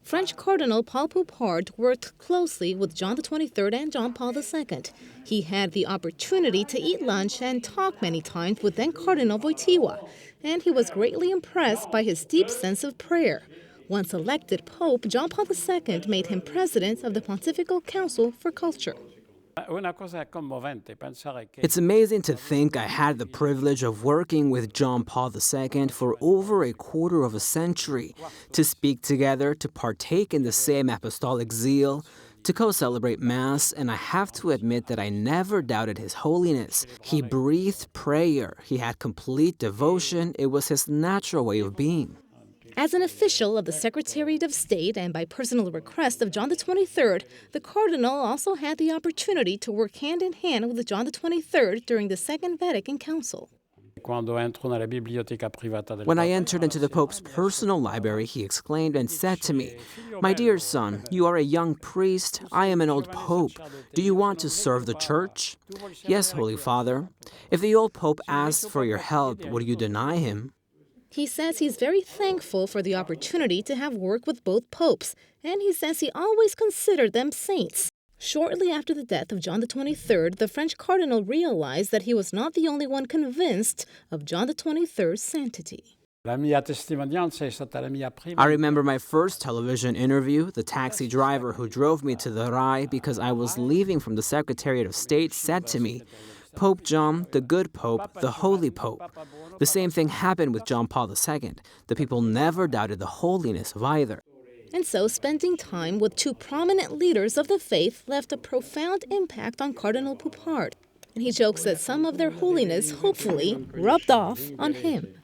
French Cardinal Paul Poupard worked closely with John XXIII and John Paul II. He had the opportunity to eat lunch and talk many times with then Cardinal Wojtyla, and he was greatly impressed by his deep sense of prayer. Once elected Pope, John Paul II made him president of the Pontifical Council for Culture. It's amazing to think I had the privilege of working with John Paul II for over a quarter of a century, to speak together, to partake in the same apostolic zeal, to co-celebrate Mass, and I have to admit that I never doubted His Holiness. He breathed prayer. He had complete devotion. It was his natural way of being. As an official of the Secretariat of State and by personal request of John XXIII, the Cardinal also had the opportunity to work hand in hand with John XXIII during the Second Vatican Council. When I entered into the Pope's personal library, he exclaimed and said to me, "My dear son, you are a young priest. I am an old pope. Do you want to serve the Church?" "Yes, Holy Father." "If the old pope asks for your help, would you deny him?" He says he's very thankful for the opportunity to have worked with both popes, and he says he always considered them saints. Shortly after the death of John XXIII, the French cardinal realized that he was not the only one convinced of John XXIII's sanctity. I remember my first television interview. The taxi driver who drove me to the RAI because I was leaving from the Secretariat of State said to me, "Pope John, the good Pope, the holy Pope." The same thing happened with John Paul II. The people never doubted the holiness of either. And so spending time with two prominent leaders of the faith left a profound impact on Cardinal Poupard. And he jokes that some of their holiness hopefully rubbed off on him.